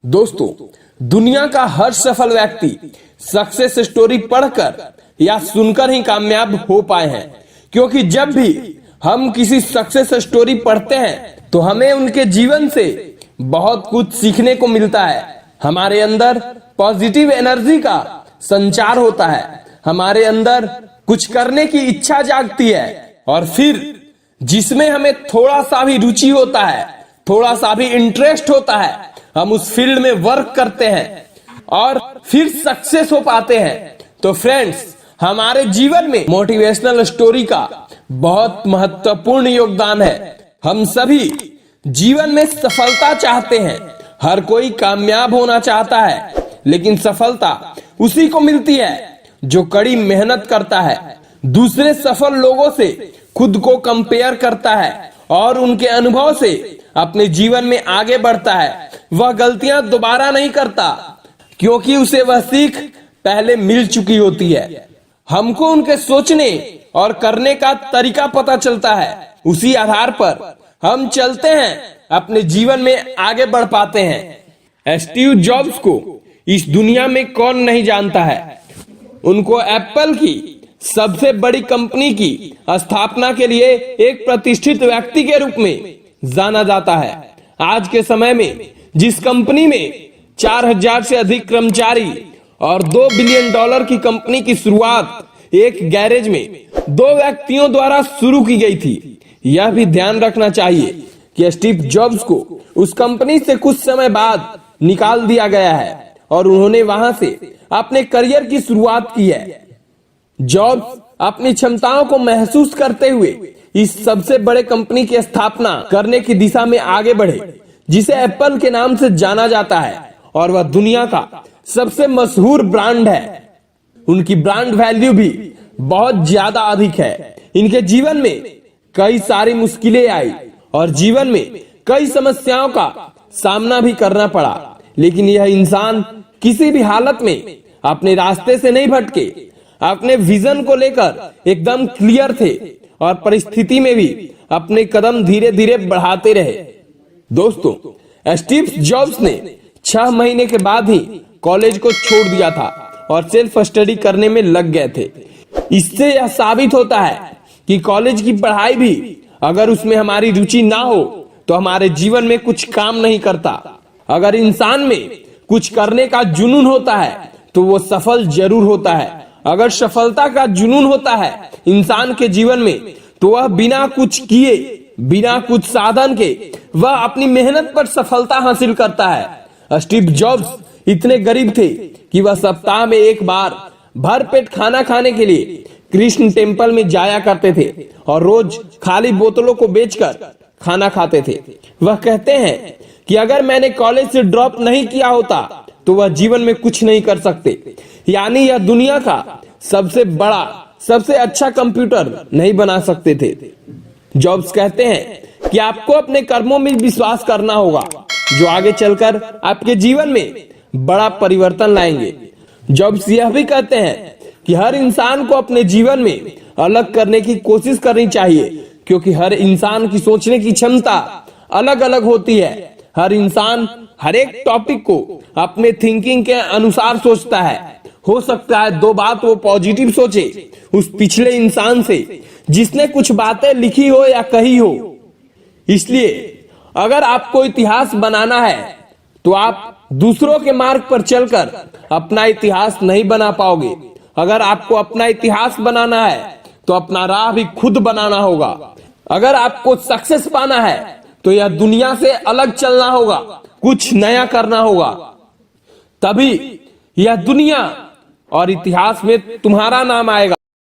दोस्तों, दुनिया का हर सफल व्यक्ति सक्सेस स्टोरी पढ़कर या सुनकर ही कामयाब हो पाए हैं। क्योंकि जब भी हम किसी सक्सेस स्टोरी पढ़ते हैं तो हमें उनके जीवन से बहुत कुछ सीखने को मिलता है। हमारे अंदर पॉजिटिव एनर्जी का संचार होता है, हमारे अंदर कुछ करने की इच्छा जागती है और फिर जिसमें हमें थोड़ा सा भी रुचि होता है, थोड़ा सा भी इंटरेस्ट होता है, हम उस फील्ड में वर्क करते हैं और फिर सक्सेस हो पाते हैं। तो फ्रेंड्स, हमारे जीवन में मोटिवेशनल स्टोरी का बहुत महत्वपूर्ण योगदान है। हम सभी जीवन में सफलता चाहते हैं, हर कोई कामयाब होना चाहता है, लेकिन सफलता उसी को मिलती है जो कड़ी मेहनत करता है, दूसरे सफल लोगों से खुद को कंपेयर करता है और उनके अनुभव से अपने जीवन में आगे बढ़ता है। वह गलतियां दोबारा नहीं करता क्योंकि उसे वह सीख पहले मिल चुकी होती है। हमको उनके सोचने और करने का तरीका पता चलता है, उसी आधार पर हम चलते हैं, अपने जीवन में आगे बढ़ पाते हैं। स्टीव जॉब्स को इस दुनिया में कौन नहीं जानता है। उनको एप्पल की सबसे बड़ी कंपनी की स्थापना के लिए एक प्रतिष्ठित व्यक्ति के रूप में जाना जाता है। आज के समय में जिस कंपनी में 4000 से अधिक कर्मचारी और $2 बिलियन की कंपनी की शुरुआत एक गैरेज में 2 व्यक्तियों द्वारा शुरू की गई थी। यह भी ध्यान रखना चाहिए कि स्टीव जॉब्स को उस कंपनी से कुछ समय बाद निकाल दिया गया है और उन्होंने वहां से अपने करियर की शुरुआत की है। जॉब्स अपनी क्षमताओं को महसूस करते हुए इस सबसे बड़े कंपनी की स्थापना करने की दिशा में आगे बढ़े, जिसे एप्पल के नाम से जाना जाता है और वह दुनिया का सबसे मशहूर ब्रांड है। उनकी ब्रांड वैल्यू भी बहुत ज्यादा अधिक है। इनके जीवन में कई सारी मुश्किलें आई और जीवन में कई समस्याओं का सामना भी करना पड़ा, लेकिन यह इंसान किसी भी हालत में अपने रास्ते से नहीं भटके, अपने विजन को लेकर एकदम क्लियर थे और परिस्थिति में भी अपने कदम धीरे धीरे बढ़ाते रहे। दोस्तों, स्टीव जॉब्स ने 6 महीने के बाद ही कॉलेज को छोड़ दिया था और सेल्फ स्टडी करने में लग गए थे। इससे यह साबित होता है कि कॉलेज की पढ़ाई भी अगर उसमें हमारी रुचि ना हो तो हमारे जीवन में कुछ काम नहीं करता। अगर इंसान में कुछ करने का जुनून होता है तो वो सफल जरूर होता है। अगर सफलता का जुनून होता है इंसान के जीवन में तो वह बिना कुछ किए, बिना कुछ साधन के वह अपनी मेहनत पर सफलता हासिल करता है। स्टीव जॉब्स इतने गरीब थे कि वह सप्ताह में एक बार भरपेट खाना खाने के लिए कृष्ण टेम्पल में जाया करते थे और रोज खाली बोतलों को बेचकर खाना खाते थे। वह कहते हैं कि अगर मैंने कॉलेज से ड्रॉप नहीं किया होता तो वह जीवन में कुछ नहीं कर सकते, यानी यह दुनिया का सबसे बड़ा, सबसे अच्छा कंप्यूटर नहीं बना सकते थे। जॉब्स कहते हैं कि आपको अपने कर्मों में विश्वास करना होगा जो आगे चलकर आपके जीवन में बड़ा परिवर्तन लाएंगे। जॉब्स यह भी कहते हैं कि हर इंसान को अपने जीवन में अलग करने की कोशिश करनी चाहिए, क्योंकि हर इंसान की सोचने की क्षमता अलग अलग होती है। हर इंसान हर एक टॉपिक को अपने थिंकिंग के अनुसार सोचता है। हो सकता है 2 बात वो पॉजिटिव सोचे उस पिछले इंसान से जिसने कुछ बातें लिखी हो या कही हो। इसलिए अगर आपको इतिहास बनाना है तो आप दूसरों के मार्ग पर चलकर अपना इतिहास नहीं बना पाओगे। अगर आपको अपना इतिहास बनाना है तो अपना राह भी खुद बनाना होगा। अगर आपको सक्सेस पाना है तो यह दुनिया से अलग चलना होगा, कुछ नया करना होगा, तभी यह दुनिया और इतिहास में तुम्हारा नाम आएगा।